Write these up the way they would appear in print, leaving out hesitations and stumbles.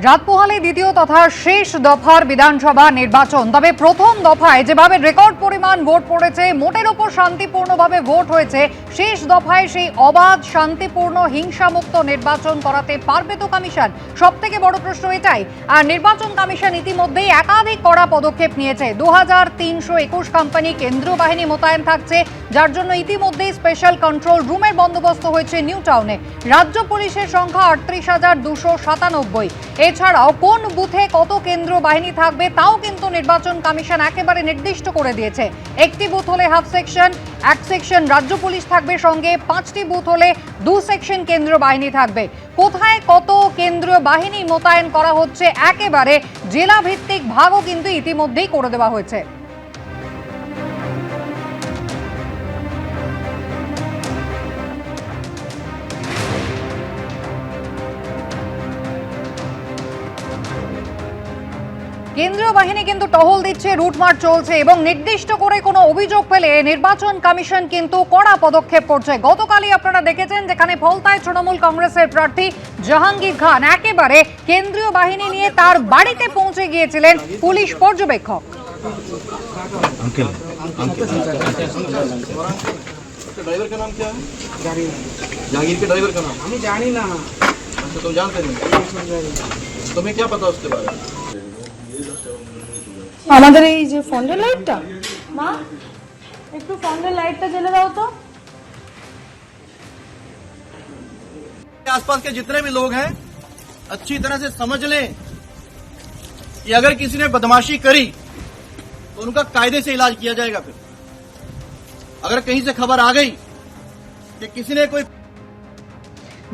রাত পোহালে দ্বিতীয় তথা শেষ দফার বিধানসভা নির্বাচন। তবে প্রথম দফায় যেভাবে রেকর্ড পরিমাণ ভোট পড়েছে, মোটের ওপর শান্তিপূর্ণভাবে ভোট হয়েছে, শেষ দফায় সেই অবাধ শান্তিপূর্ণ হিংসামুক্ত নির্বাচন করাতে পারবে তো কমিশন? সবথেকে বড় প্রশ্ন এটাই। আর নির্বাচন কমিশন ইতিমধ্যেই একাধিক কড়া পদক্ষেপ নিয়েছে। 2321 কোম্পানি কেন্দ্রীয় বাহিনী মোতায়েন থাকছে, যার জন্য ইতিমধ্যেই স্পেশাল কন্ট্রোল রুমের বন্দোবস্ত হয়েছে নিউ টাউনে। রাজ্য পুলিশের সংখ্যা 38,297। এছাড়াও কোন বুথে কত কেন্দ্র বাহিনী থাকবে তাও কিন্তু নির্বাচন কমিশন একেবারে নির্দিষ্ট করে দিয়েছে। একটি বুথ হলে হাফ সেকশন, এক সেকশন রাজ্য পুলিশ থাকবে, সঙ্গে 5টি বুথ হলে 2 সেকশন কেন্দ্রীয় বাহিনী থাকবে। কোথায় কত কেন্দ্রীয় বাহিনী মোতায়েন করা হচ্ছে একেবারে জেলা ভিত্তিক ভাগও কিন্তু ইতিমধ্যেই করে দেওয়া হয়েছে। কেন্দ্রীয় বাহিনী কিন্তু টহল দিচ্ছে, রুটমার্চ চলছে এবং নির্দিষ্ট করে কোনো অভিযোগ পেলে নির্বাচন কমিশন কিন্তু কড়া পদক্ষেপ করছে। গতকালই আপনারা দেখেছেন, যেখানে ফলতায় তৃণমূল কংগ্রেসের প্রার্থী জাহাঙ্গীর খান একেবারে কেন্দ্রীয় বাহিনী নিয়ে তার বাড়িতে পৌঁছে গিয়েছিলেন পুলিশ পর্যবেক্ষক। ड्राइवर का नाम क्या है? जहांगीर के ड्राइवर का नाम? हमें जानी ना। अच्छा, तुम जानते नहीं? तुम्हें क्या पता उसके बारे में? আমাদের এই যে ফন্ডের লাইটটা, মা একটু ফন্ডের লাইটটা জ্বেলে দাও তো। आसपास के जितने भी लोग हैं अच्छी तरह से समझ लें कि अगर किसी ने बदमाशी करी तो उनका कायदे से इलाज किया जाएगा। फिर अगर कहीं से खबर आ गई कि किसी ने कोई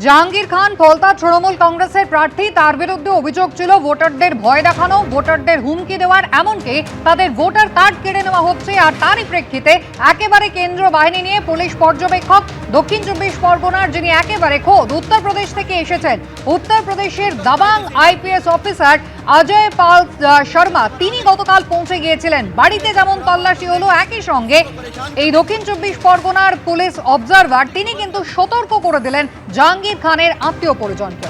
জাহাঙ্গীর খান ফলতা তৃণমূল কংগ্রেসের প্রার্থী, তার বিরুদ্ধে অভিযোগ ছিল ভোটারদের ভয় দেখানো, ভোটারদের হুমকি দেওয়ার, এমনকি তাদের ভোটার কার্ড কেড়ে নেওয়া হচ্ছে। আর তারই প্রেক্ষিতে একেবারে কেন্দ্রীয় বাহিনী নিয়ে পুলিশ পর্যবেক্ষক দক্ষিণ 24 পরগনার, যিনি একেবারে খোদ উত্তরপ্রদেশ থেকে এসেছেন, উত্তরপ্রদেশের দাবাং আইপিএস অফিসার অজয় পাল শর্মা, তিনি গতকাল পৌঁছে গিয়েছিলেন। বাড়িতে যেমন তল্লাশি হলো, একই সঙ্গে এই দক্ষিণ 24 পরগনার পুলিশ অবজারভার তিনি কিন্তু সতর্ক করে দিলেন জাহাঙ্গীর খানের আত্মীয় পরিজনকে।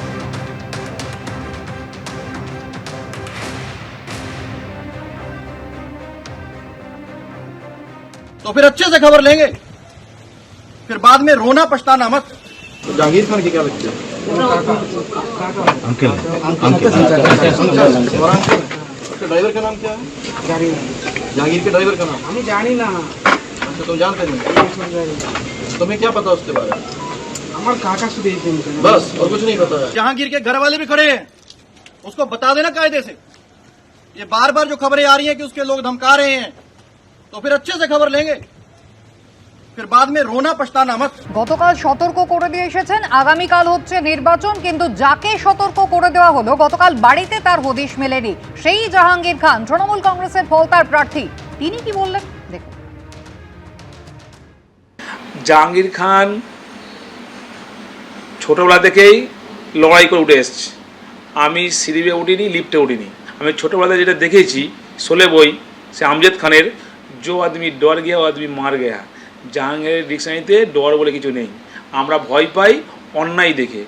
तो फिर अच्छे से खबर लेंगे, फिर बाद में रोना पछताना मत। तो जहांगीर खान की क्या लगती है? अंकल। ड्राइवर का नाम क्या है? जहांगीर के ड्राइवर का नाम? हमें जानी ना। अच्छा, तुम जानते नहीं? तुम्हें क्या पता उसके बारे में? हमारे काका से देख देंगे बस, और कुछ नहीं पता है। जहांगीर के घर वाले भी खड़े हैं, उसको बता देना कायदे से। ये बार बार जो खबरें आ रही हैं कि उसके लोग धमका रहे हैं, तो फिर अच्छे से खबर लेंगे, फिर बाद में रोना पछताना मत। গতকাল সতর্ক করে দিয়ে এসেছেন, আগামীকাল হচ্ছে নির্বাচন, কিন্তু যাকে সতর্ক করে দেওয়া হলো গতকাল বাড়িতে তার হদিশ মেলেনি, সেই জাহাঙ্গীর খান তৃণমূল কংগ্রেসের ফলতার প্রার্থী। তিনি কি বললেন দেখুন। জাহাঙ্গীর খান ছোটবেলা থেকেই লড়াই করে উঠে এসছে। আমি সিঁড়িতে উঠিনি, লিফটে উঠিনি। আমি ছোটোবেলায় যেটা দেখেছি, শোলে বই, সে আমজদ খানের জো আদমি ডর গিয়া ও আদমি মার গেয়া। জাহাঙ্গীরের ডিকশনারিতে ডর বলে কিছু নেই। আমরা ভয় পাই অন্যায় দেখে,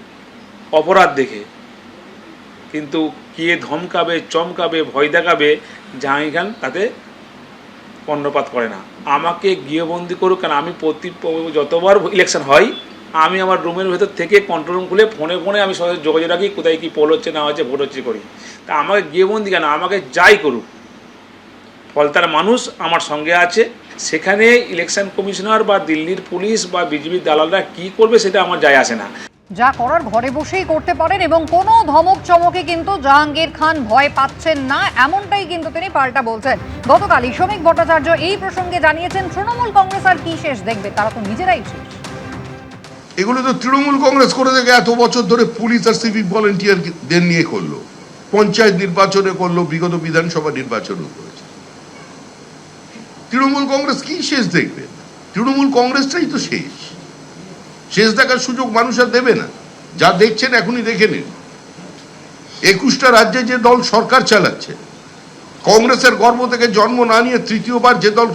অপরাধ দেখে, কিন্তু কে ধমকাবে, চমকাবে, ভয় দেখাবে, জাহাঙ্গীর খান তাতে কর্ণপাত করে না। আমাকে গৃহবন্দী করুক, কারণ আমি যতবার ইলেকশন হয় আমি আমার রুমের ভেতর থেকে কন্ট্রোল রুম খুলে ফোনে আমি সবাই যোগাযোগ রাখি, কোথায় কী পোল হচ্ছে না হচ্ছে, ভোট হচ্ছে করি। তা আমাকে গৃহবন্দী কেন, আমাকে যাই করুক, ফলতার মানুষ আমার সঙ্গে আছে। সেখানে ইলেকশন কমিশনার বা দিল্লির পুলিশ বা বিজেপির দালালরা কি করবে সেটা আমার যায় আসে না। যা করার ঘরে বসেই করতে পারেন এবং কোনো ধমক চমকে কিন্তু জাহাঙ্গীর খান ভয় পাচ্ছেন না, এমনটাই কিন্তু তিনি পাল্টা বলছেন। গতকালই শ্রমিক ভট্টাচার্য এই প্রসঙ্গে জানিয়েছেন, তৃণমূল কংগ্রেস আর কি শেষ দেখবে, তারা তো নিজেরাই শেষ। এগুলো তো তৃণমূল কংগ্রেস করে দেখে এত বছর ধরে পুলিশ আর সিভিক ভলেন্টিয়ারদের নিয়ে করলো, পঞ্চায়েত নির্বাচনে করলো, বিগত বিধানসভা নির্বাচনও করেছে। তৃণমূল কংগ্রেস কি শেষ দেখবে? তৃণমূল কংগ্রেসটাই তো শেষ। শেষ দেখার সুযোগ মানুষ আর দেবে না। যা দেখছেন এখনই দেখে নিন। 21টা রাজ্যে যে দল সরকার চালাচ্ছে, কংগ্রেসের গর্ব থেকে জন্ম না নিয়ে তৃতীয়বার যে দল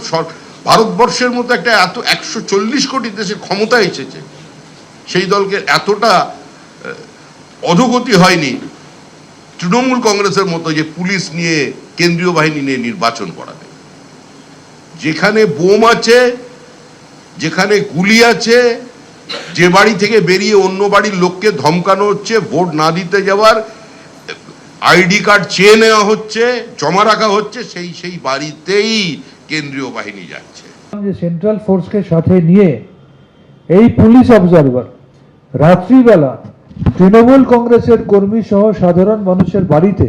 ভারতবর্ষের মতো একটা এত 140 কোটি দেশে ক্ষমতায় এসেছে, সেই দলকে এতটা অধোগতি হয়নি তৃণমূল কংগ্রেসের মতো যে পুলিশ নিয়ে কেন্দ্রীয় বাহিনী নিয়ে নির্বাচন করাবে, যেখানে বোম আছে, যেখানে গুলি আছে, যে বাড়ি থেকে বেরিয়ে অন্য বাড়ির লোককে ধমকানো হচ্ছে, ভোট না দিতে যাওয়ার আইডি কার্ড চেয়ে নেওয়া হচ্ছে, জমা রাখা হচ্ছে, সেই বাড়িতেই কেন্দ্রীয় বাহিনী যাচ্ছে। যে সেন্ট্রাল ফোর্সকে সাথে নিয়ে এই পুলিশ অবজারভার রাত্রিবেলা তৃণমূল কংগ্রেসের কর্মী সহ সাধারণ মানুষের বাড়িতে,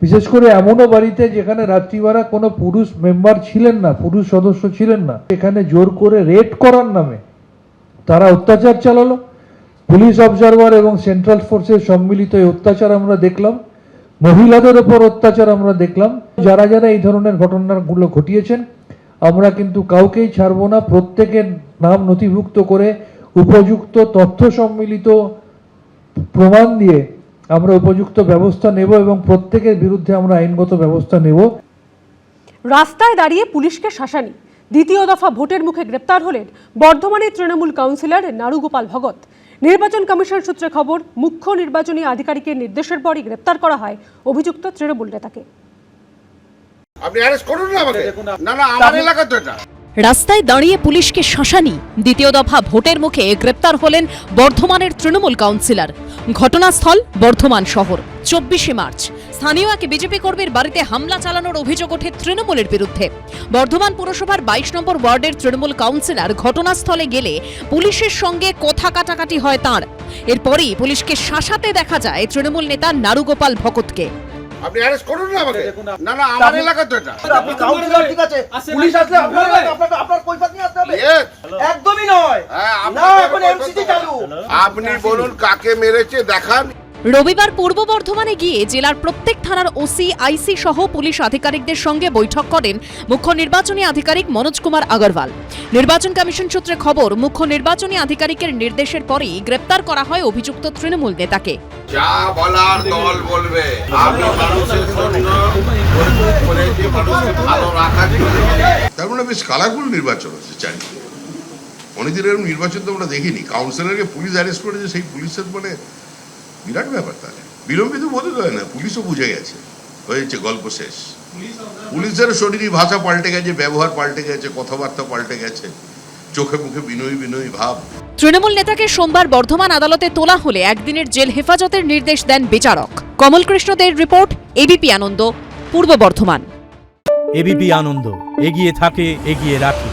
বিশেষ করে এমনও বাড়িতে যেখানে রাত্রিবেলা কোনো পুরুষ মেম্বার ছিলেন না, পুরুষ সদস্য ছিলেন না, এখানে জোর করে রেড করার নামে তারা অত্যাচার চালালো। পুলিশ অবজারভার এবং সেন্ট্রাল ফোর্সের সম্মিলিত এই অত্যাচার আমরা দেখলাম, মহিলাদের ওপর অত্যাচার আমরা দেখলাম। যারা যারা এই ধরনের ঘটনাগুলো ঘটিয়েছেন আমরা কিন্তু কাউকেই ছাড়বো না, প্রত্যেকের নাম নথিভুক্ত করে উপযুক্ত তথ্য সম্মিলিত প্রমাণ দিয়ে আমরা উপযুক্ত ব্যবস্থা নেব এবং প্রত্যেকের বিরুদ্ধে আমরা আইনগত ব্যবস্থা নেব। রাস্তায় দাঁড়িয়ে পুলিশকে শাসানি, দ্বিতীয় দফা ভোটের মুখে গ্রেপ্তার হলেন বর্ধমানের তৃণমূল কাউন্সিলর নারুগোপাল ভগত। নির্বাচন কমিশন সূত্রে খবর, মুখ্য নির্বাচনী আধিকারিকের নির্দেশের পরই গ্রেপ্তার করা হয় অভিযুক্ত তৃণমূল নেতাকে। আপনি অ্যারেস্ট করুন না আমাকে। না না, আমার এলাকা তো এটা। রাস্তায় দাঁড়িয়ে পুলিশকে শাসানি, দ্বিতীয় দফা ভোটের মুখে গ্রেপ্তার হলেন বর্ধমানের তৃণমূল কাউন্সিলর। ঘটনাস্থল বর্ধমান শহর। 24শে মার্চ স্থানীয় এক বিজেপি কর্মীর বাড়িতে হামলা চালানোর অভিযোগ ওঠে তৃণমূলের বিরুদ্ধে। বর্ধমান পুরসভার 22 নম্বর ওয়ার্ডের তৃণমূল কাউন্সিলর ঘটনাস্থলে গেলে পুলিশের সঙ্গে কথা কাটাকাটি হয় তাঁর। এরপরই পুলিশকে শাসাতে দেখা যায় তৃণমূল নেতা নারুগোপাল ভগতকে। আপনি অ্যারেস্ট করুন না আমাকে। না না, আমার এলাকা তো এটা। আপনি কাউন্সিলর, ঠিক আছে, পুলিশ আসলে আপনার কৈফিয়ত নিয়ে আসতে হবে। একদমই নয়। না, এখন এমসিসি চালু। আপনি বলুন কাকে মেরেছে দেখান। রবিবার পূর্ব বর্ধমানে গিয়ে জেলার প্রত্যেক থানার ওসি, আইসি সহ পুলিশ আধিকারিকদের সঙ্গে বৈঠক করেন মুখ্য নির্বাচনী আধিকারিক মনোজ কুমার আগরওয়াল। নির্বাচন কমিশন সূত্রে খবর, মুখ্য নির্বাচনী আধিকারিকের নির্দেশের পরই গ্রেপ্তার করা হয় অভিযুক্ত তৃণমূল নেতাকে। যা বলার দল বলবে, আমি মানুষের জন্য ভালো রাখার জন্য। তার মানে বেশ কালারফুল নির্বাচন হচ্ছে চারিদিকে। অনেকদিন এরকম নির্বাচন তো আমরা দেখিনি। কাউন্সিলরকে পুলিশ অ্যারেস্ট করেছে, সেই পুলিশের মানে বিরাট ব্যাপার। তাহলে বিলম্বিত বোধ হয় না, পুলিশও বুঝে গেছে, হয়েছে, গল্প শেষ। পুলিশের শরীরী ভাষা পাল্টে গেছে, ব্যবহার পাল্টে গেছে, কথাবার্তা পাল্টে গেছে, চোখে মুখে বিনয়ী বিনয়ী ভাব। তৃণমূল নেতাকে সোমবার বর্ধমান আদালতে তোলা হলে একদিনের জেল হেফাজতের নির্দেশ দেন বিচারক। কমল কৃষ্ণদের রিপোর্ট, এবিপি আনন্দ, পূর্ব বর্ধমান। এবিপি আনন্দ, এগিয়ে থাকে, এগিয়ে রাখে।